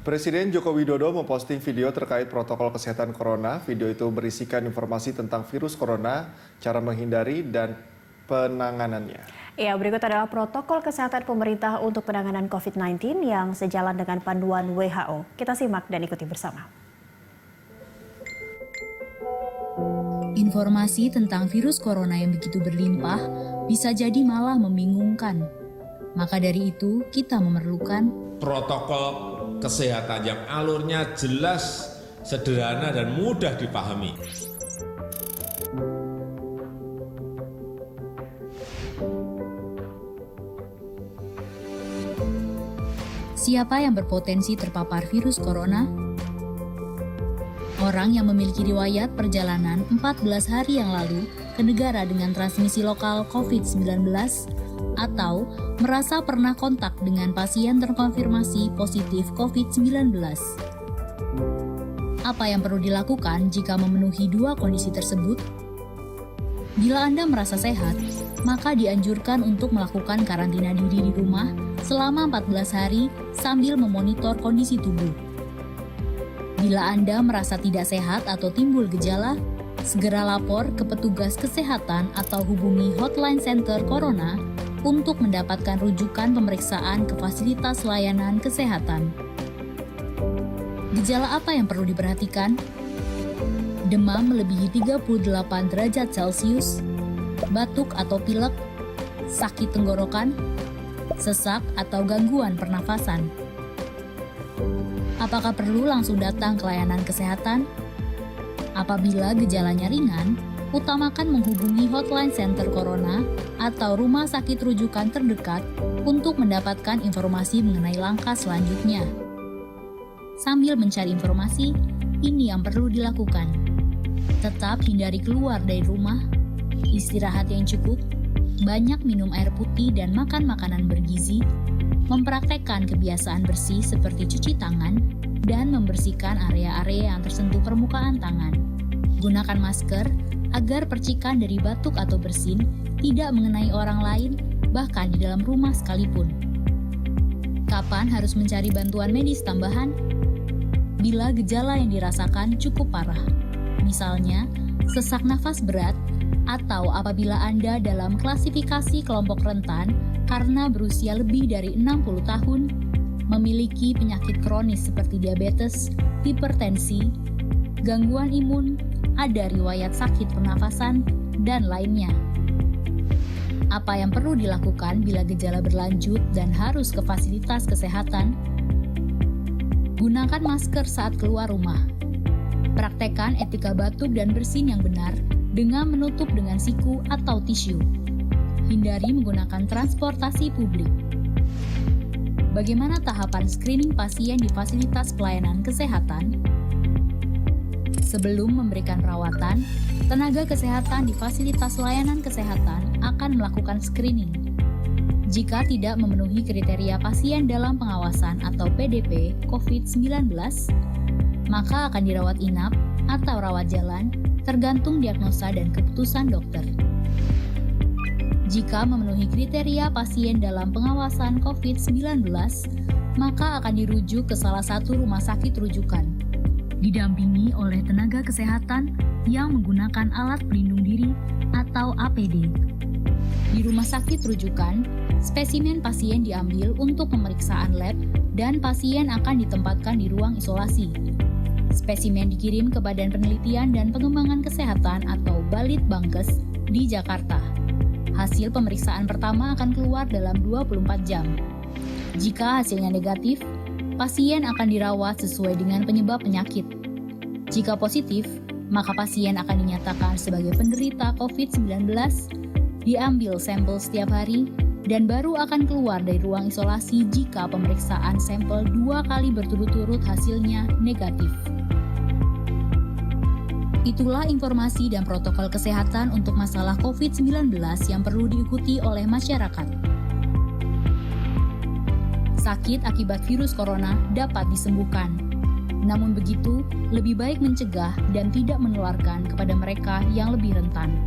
Presiden Joko Widodo memposting video terkait protokol kesehatan corona. Video itu berisikan informasi tentang virus corona, cara menghindari, dan penanganannya. Ya, berikut adalah protokol kesehatan pemerintah untuk penanganan COVID-19 yang sejalan dengan panduan WHO. Kita simak dan ikuti bersama. Informasi tentang virus corona yang begitu berlimpah bisa jadi malah membingungkan. Maka dari itu, kita memerlukan protokol kesehatan yang alurnya jelas, sederhana, dan mudah dipahami. Siapa yang berpotensi terpapar virus corona? Orang yang memiliki riwayat perjalanan 14 hari yang lalu ke negara dengan transmisi lokal COVID-19 atau merasa pernah kontak dengan pasien terkonfirmasi positif COVID-19. Apa yang perlu dilakukan jika memenuhi dua kondisi tersebut? Bila Anda merasa sehat, maka dianjurkan untuk melakukan karantina diri di rumah selama 14 hari sambil memonitor kondisi tubuh. Bila Anda merasa tidak sehat atau timbul gejala, segera lapor ke petugas kesehatan atau hubungi hotline center Corona untuk mendapatkan rujukan pemeriksaan ke fasilitas layanan kesehatan. Gejala apa yang perlu diperhatikan? Demam melebihi 38 derajat Celcius, batuk atau pilek, sakit tenggorokan, sesak atau gangguan pernafasan. Apakah perlu langsung datang ke layanan kesehatan? Apabila gejalanya ringan, utamakan menghubungi hotline center Corona atau rumah sakit rujukan terdekat untuk mendapatkan informasi mengenai langkah selanjutnya. Sambil mencari informasi, ini yang perlu dilakukan. Tetap hindari keluar dari rumah, istirahat yang cukup, banyak minum air putih dan makan makanan bergizi, mempraktekkan kebiasaan bersih seperti cuci tangan, dan membersihkan area-area yang tersentuh permukaan tangan. Gunakan masker agar percikan dari batuk atau bersin tidak mengenai orang lain, bahkan di dalam rumah sekalipun. Kapan harus mencari bantuan medis tambahan? Bila gejala yang dirasakan cukup parah, misalnya sesak nafas berat, atau apabila Anda dalam klasifikasi kelompok rentan karena berusia lebih dari 60 tahun, memiliki penyakit kronis seperti diabetes, hipertensi, gangguan imun, ada riwayat sakit pernafasan, dan lainnya. Apa yang perlu dilakukan bila gejala berlanjut dan harus ke fasilitas kesehatan? Gunakan masker saat keluar rumah. Praktekkan etika batuk dan bersin yang benar dengan menutup dengan siku atau tisu. Hindari menggunakan transportasi publik. Bagaimana tahapan screening pasien di fasilitas pelayanan kesehatan? Sebelum memberikan perawatan, tenaga kesehatan di fasilitas layanan kesehatan akan melakukan screening. Jika tidak memenuhi kriteria pasien dalam pengawasan atau PDP COVID-19, maka akan dirawat inap atau rawat jalan, tergantung diagnosa dan keputusan dokter. Jika memenuhi kriteria pasien dalam pengawasan COVID-19, maka akan dirujuk ke salah satu rumah sakit rujukan, didampingi oleh tenaga kesehatan yang menggunakan alat pelindung diri atau APD. Di rumah sakit rujukan, spesimen pasien diambil untuk pemeriksaan lab dan pasien akan ditempatkan di ruang isolasi. Spesimen dikirim ke Badan Penelitian dan Pengembangan Kesehatan atau Balitbangkes di Jakarta. Hasil pemeriksaan pertama akan keluar dalam 24 jam. Jika hasilnya negatif, pasien akan dirawat sesuai dengan penyebab penyakit. Jika positif, maka pasien akan dinyatakan sebagai penderita COVID-19, diambil sampel setiap hari, dan baru akan keluar dari ruang isolasi jika pemeriksaan sampel 2 kali berturut-turut hasilnya negatif. Itulah informasi dan protokol kesehatan untuk masalah COVID-19 yang perlu diikuti oleh masyarakat. Sakit akibat virus corona dapat disembuhkan. Namun begitu, lebih baik mencegah dan tidak menularkan kepada mereka yang lebih rentan.